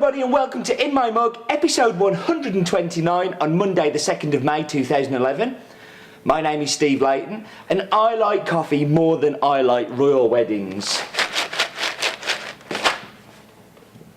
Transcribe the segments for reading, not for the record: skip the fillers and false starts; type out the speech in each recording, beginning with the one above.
everybody and welcome to In My Mug, episode 129 on Monday the 2nd of May 2011. My name is Steve Layton and I like coffee more than I like royal weddings.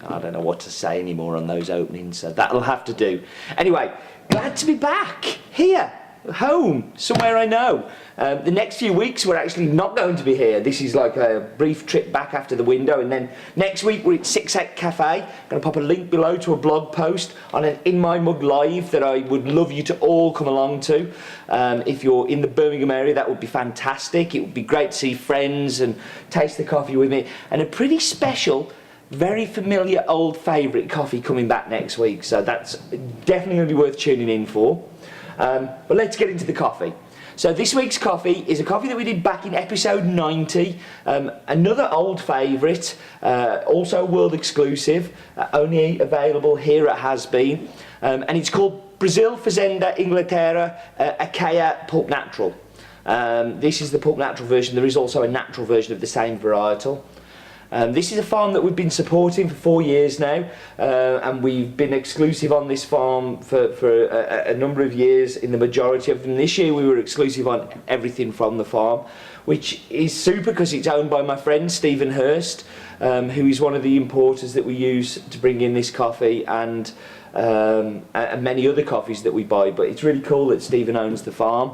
I don't know what to say anymore on those openings, so that'll have to do. Anyway, glad to be back here, home, somewhere I know. The next few weeks we're actually not going to be here. This is like a brief trip back after the window, and then next week we're at 6 Cafe. I'm going to pop a link below to a blog post on an In My Mug live that I would love you to all come along to. If you're in the Birmingham area, that would be fantastic. It would be great to see friends and taste the coffee with me, and a pretty special, very familiar old favourite coffee coming back next week, so that's definitely going to be worth tuning in for. But let's get into the coffee. So this week's coffee is a coffee that we did back in episode 90, another old favourite, also world exclusive, only available here at Has Been, and it's called Brazil Fazenda Inglaterra Acaia Pulp Natural. This is the Pulp Natural version. There is also a natural version of the same varietal. This is a farm that we've been supporting for 4 years now, and we've been exclusive on this farm for a number of years in the majority of them. This year we were exclusive on everything from the farm, which is super because it's owned by my friend Stephen Hurst, who is one of the importers that we use to bring in this coffee and many other coffees that we buy. But it's really cool that Stephen owns the farm.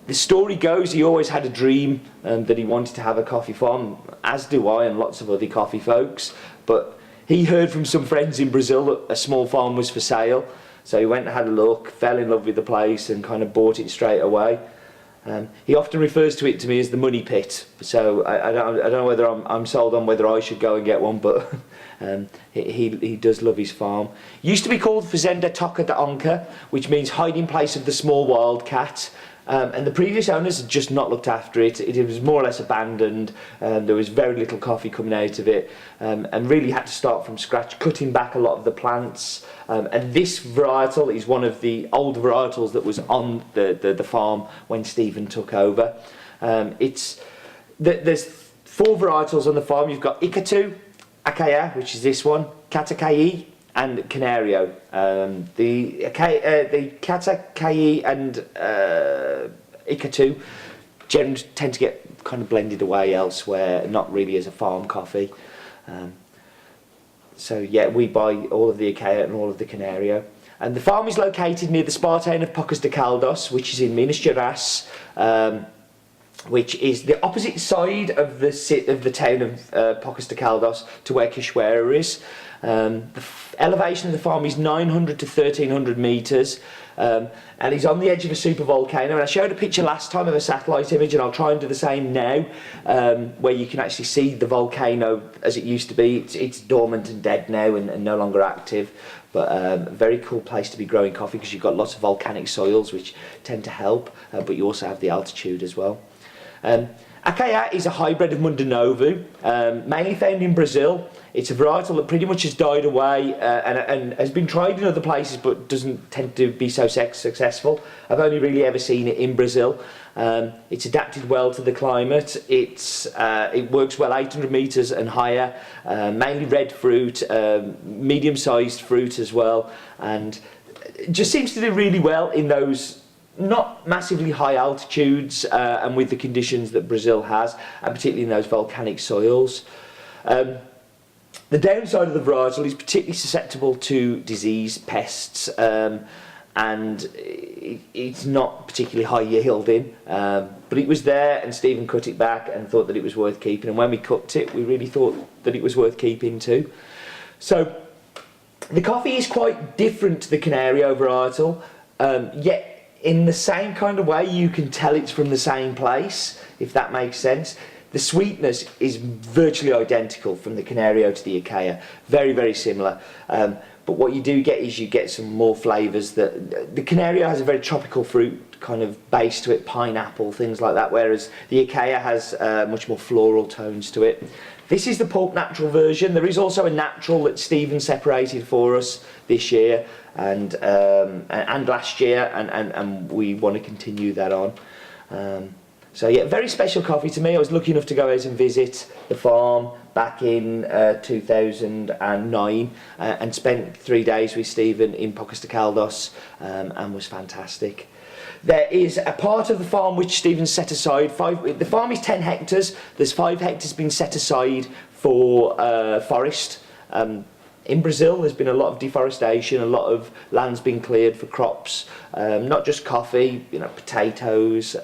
The story goes he always had a dream that he wanted to have a coffee farm, as do I and lots of other coffee folks, but he heard from some friends in Brazil that a small farm was for sale, so he went and had a look, fell in love with the place and kind of bought it straight away. He often refers to it to me as the money pit, so I don't know whether I'm sold on whether I should go and get one, but he does love his farm. Used to be called Fazenda Toca da Onca, which means hiding place of the small wildcat. And the previous owners had just not looked after it. It was more or less abandoned. There was very little coffee coming out of it, and really had to start from scratch, cutting back a lot of the plants. And this varietal is one of the old varietals that was on the farm when Stephen took over. There's 4 varietals on the farm. You've got Icatu, Acaia, which is this one, Catacaí, and Canario. The Catacaí and Icatu tend to get kind of blended away elsewhere, not really as a farm coffee. So yeah, we buy all of the Acaia and all of the Canario. And the farm is located near the spa town of Pocas de Caldas, which is in Minas Gerais, which is the opposite side of the town of Pocas de Caldas to where Cachoeira is. The elevation of the farm is 900 to 1300 metres, and he's on the edge of a super volcano. And I showed a picture last time of a satellite image, and I'll try and do the same now, where you can actually see the volcano as it used to be. It's dormant and dead now and no longer active, but a very cool place to be growing coffee because you've got lots of volcanic soils which tend to help, but you also have the altitude as well. Acaia is a hybrid of Mundanovu, mainly found in Brazil. It's a varietal that pretty much has died away and has been tried in other places but doesn't tend to be so successful. I've only really ever seen it in Brazil. It's adapted well to the climate. It works well 800 metres and higher, mainly red fruit, medium-sized fruit as well, and it just seems to do really well in those not massively high altitudes and with the conditions that Brazil has, and particularly in those volcanic soils. The downside of the varietal is particularly susceptible to disease, pests, and it's not particularly high yielding, but it was there and Stephen cut it back and thought that it was worth keeping, and when we cooked it we really thought that it was worth keeping too. So the coffee is quite different to the Canario varietal, yet in the same kind of way you can tell it's from the same place, if that makes sense. The sweetness is virtually identical from the Canario to the Acaia, very, very similar. But what you do get is you get some more flavours. The Canario has a very tropical fruit kind of base to it, pineapple, things like that, whereas the Acaia has much more floral tones to it. This is the Pulp Natural version. There is also a natural that Stephen separated for us this year and last year, and we want to continue that on. So yeah, very special coffee to me. I was lucky enough to go out and visit the farm back in 2009 and spent 3 days with Stephen in Pocas de Caldas and was fantastic. There is a part of the farm which Stephen set aside. The farm is 10 hectares. There's 5 hectares been set aside for forest. In Brazil, there's been a lot of deforestation, a lot of land's been cleared for crops, not just coffee, you know, potatoes,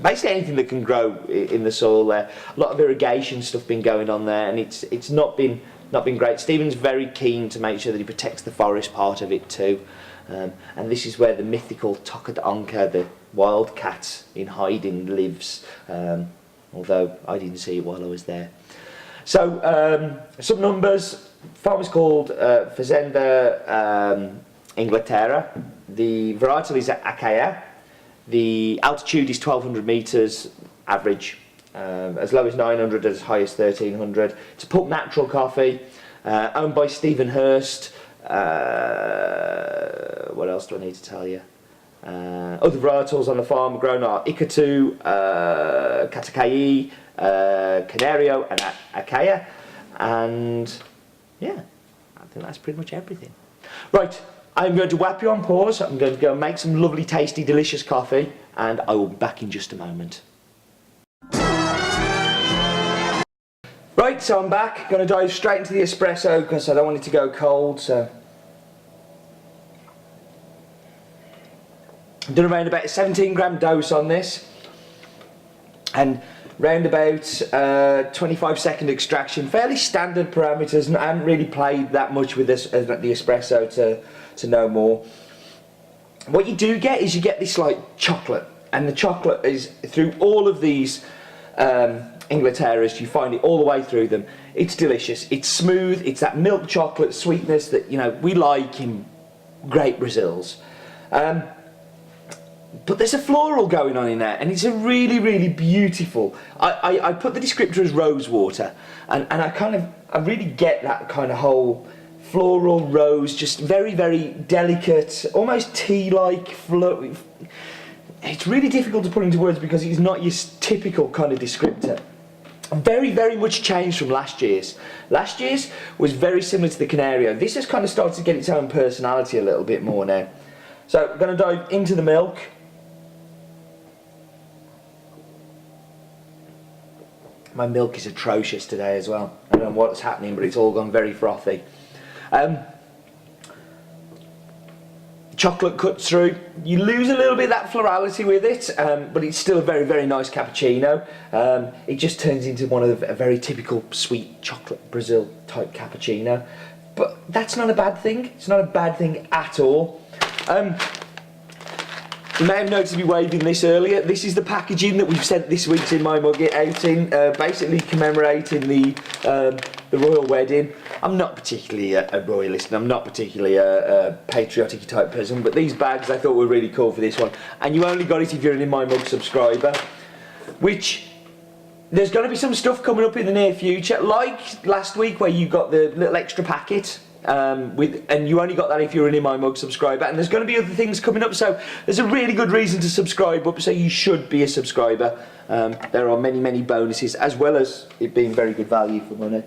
basically anything that can grow in the soil there. A lot of irrigation stuff been going on there, and it's not been great. Stephen's very keen to make sure that he protects the forest part of it too. And this is where the mythical Toca de Onca, the wild cat in hiding, lives, although I didn't see it while I was there. So, some numbers. Farm is called Fazenda Inglaterra. The varietal is Acaia. The altitude is 1,200 metres average, as low as 900, as high as 1,300. It's a pulp natural coffee, owned by Stephen Hurst. What else do I need to tell you? Other varietals on the farm grown are Icatu, Catacaí, Canario and Acaia, and yeah, I think that's pretty much everything. Right, I'm going to whap you on pause. I'm going to go and make some lovely, tasty, delicious coffee, and I will be back in just a moment. Right, so I'm back. Going to dive straight into the espresso because I don't want it to go cold. So I've done around about a 17-gram dose on this, and round about 25-second extraction. Fairly standard parameters, and I haven't really played that much with this, the espresso to know more. What you do get is you get this like chocolate, and the chocolate is through all of these Inglaterras. You find it all the way through them. It's delicious. It's smooth. It's that milk chocolate sweetness that, you know, we like in great Brazils. But there's a floral going on in there, and it's a really, really beautiful. I put the descriptor as rose water, and I really get that kind of whole floral rose, just very, very delicate, almost tea-like flow. It's really difficult to put into words because it's not your typical kind of descriptor. Very, very much changed from last year's. Last year's was very similar to the Canario. This has kind of started to get its own personality a little bit more now. So I'm going to dive into the milk. My milk is atrocious today as well. I don't know what's happening, but it's all gone very frothy. Chocolate cuts through. You lose a little bit of that florality with it, but it's still a very, very nice cappuccino. It just turns into one of a very typical sweet chocolate Brazil type cappuccino. But that's not a bad thing. It's not a bad thing at all. You may have noticed me waving this earlier. This is the packaging that we've sent this week's In My Mug out in, basically commemorating the royal wedding. I'm not particularly a royalist, and I'm not particularly a patriotic type person, but these bags I thought were really cool for this one. And you only got it if you're an In My Mug subscriber, which there's going to be some stuff coming up in the near future, like last week where you got the little extra packet. And you only got that if you're an In My Mug subscriber, and there's going to be other things coming up, so there's a really good reason to subscribe up, so you should be a subscriber. There are many, many bonuses, as well as it being very good value for money.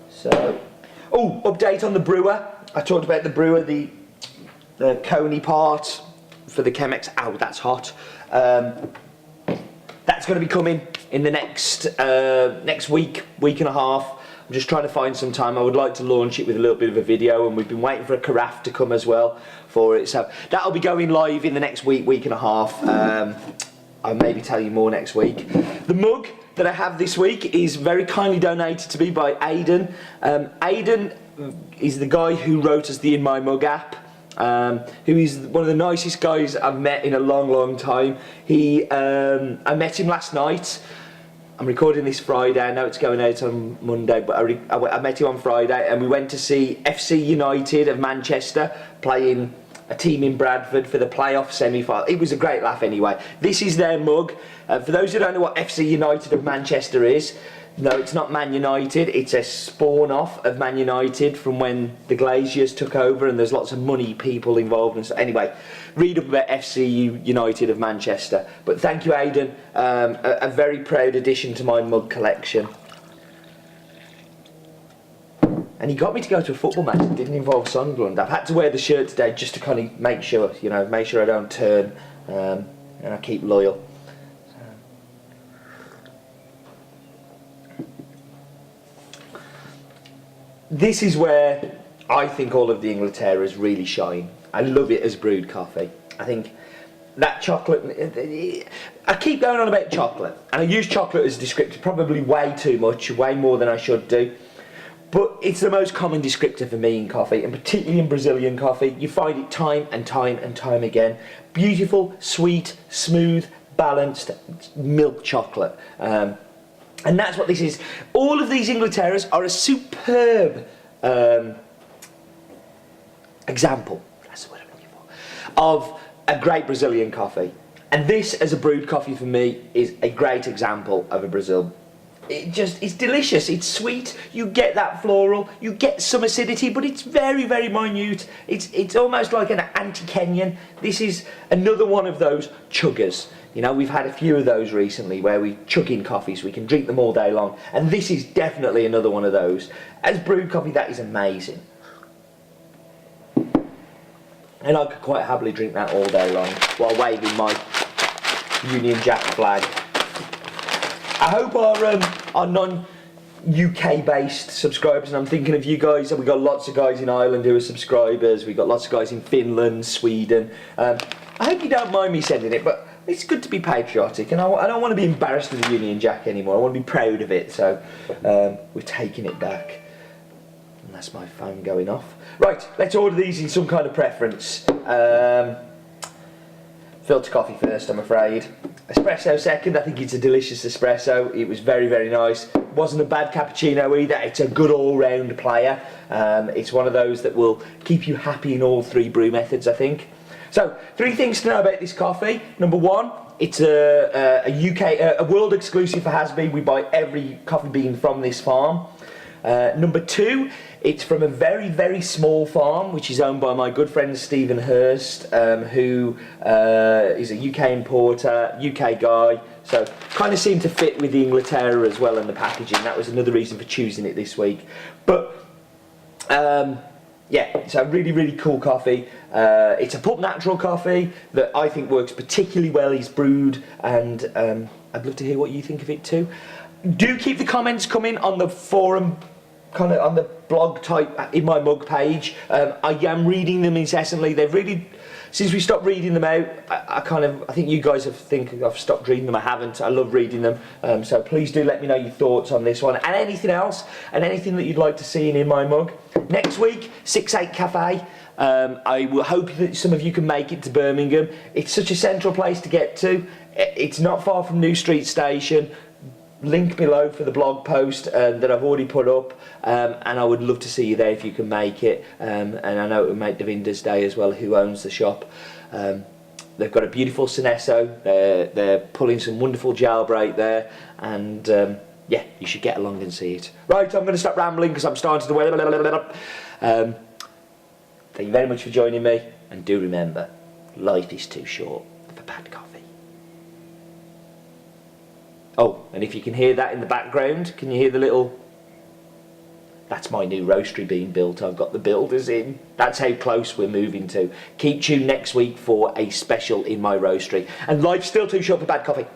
So, oh, update on the brewer. I talked about the brewer, the coney part for the Chemex. Ow, that's hot. That's going to be coming in the next week and a half. I'm just trying to find some time. I would like to launch it with a little bit of a video, and we've been waiting for a carafe to come as well for it. So that'll be going live in the next week and a half. I'll maybe tell you more next week. The mug that I have this week is very kindly donated to me by Aidan. Aidan is the guy who wrote us the In My Mug app. Who is one of the nicest guys I've met in a long, long time. I met him last night. I'm recording this Friday. I know it's going out on Monday, but I met him on Friday, and we went to see FC United of Manchester playing a team in Bradford for the playoff semi-final. It was a great laugh anyway. This is their mug. For those who don't know what FC United of Manchester is, no, it's not Man United. It's a spawn-off of Man United from when the Glaziers took over, and there's lots of money people involved. And so, anyway, read up about FC United of Manchester. But thank you, Aidan. A very proud addition to my mug collection. And he got me to go to a football match that didn't involve Sunderland. I've had to wear the shirt today just to kind of make sure, make sure I don't turn, and I keep loyal. This is where I think all of the Inglaterras really shine. I love it as brewed coffee. I think that chocolate, I keep going on about chocolate, and I use chocolate as a descriptor probably way too much, way more than I should do. But it's the most common descriptor for me in coffee, and particularly in Brazilian coffee. You find it time and time and time again. Beautiful, sweet, smooth, balanced milk chocolate. And that's what this is. All of these Inglaterras are a superb example, that's the word I'm looking for, of a great Brazilian coffee. And this, as a brewed coffee for me, is a great example of a Brazil. It's delicious, it's sweet, you get that floral, you get some acidity, but it's very, very minute. It's almost like an anti-Kenyan. This is another one of those chuggers. We've had a few of those recently where we chug in coffees, we can drink them all day long, and this is definitely another one of those. As brewed coffee, that is amazing. And I could quite happily drink that all day long while waving my Union Jack flag. I hope our non-UK based subscribers, and I'm thinking of you guys, we've got lots of guys in Ireland who are subscribers, we've got lots of guys in Finland, Sweden. I hope you don't mind me sending it, but it's good to be patriotic, and I don't want to be embarrassed with the Union Jack anymore. I want to be proud of it, so we're taking it back. And that's my phone going off. Right, let's order these in some kind of preference. Filter coffee first, I'm afraid. Espresso second. I think it's a delicious espresso. It was very, very nice. Wasn't a bad cappuccino either. It's a good all-round player. It's one of those that will keep you happy in all three brew methods, I think. So, 3 things to know about this coffee. Number 1, it's a world exclusive for Hasby. We buy every coffee bean from this farm. Number 2, it's from a very, very small farm, which is owned by my good friend Stephen Hurst, who is a UK importer, UK guy, so kind of seemed to fit with the Inglaterra as well in the packaging. That was another reason for choosing it this week. But yeah, it's a really, really cool coffee. It's a pulp natural coffee that I think works particularly well. It's brewed, and I'd love to hear what you think of it too. Do keep the comments coming on the forum, kind of on the blog type in my mug page. I am reading them incessantly. They've really, since we stopped reading them out, I think you guys think I've stopped reading them. I haven't. I love reading them. So please do let me know your thoughts on this one and anything else, and anything that you'd like to see in my mug. Next week, 6-8 Cafe. I will hope that some of you can make it to Birmingham. It's such a central place to get to. It's not far from New Street Station. Link below for the blog post that I've already put up, and I would love to see you there if you can make it, and I know it will make Devinder's day as well, who owns the shop. They've got a beautiful Sinesso, they're pulling some wonderful jailbreak there, and yeah, you should get along and see it. Right, I'm going to stop rambling because I'm starting to wear. Thank you very much for joining me, and do remember, life is too short for bad coffee. Oh, and if you can hear that in the background, can you hear the little... That's my new roastery being built. I've got the builders in. That's how close we're moving to. Keep tuned next week for a special in my roastery. And life's still too short for bad coffee.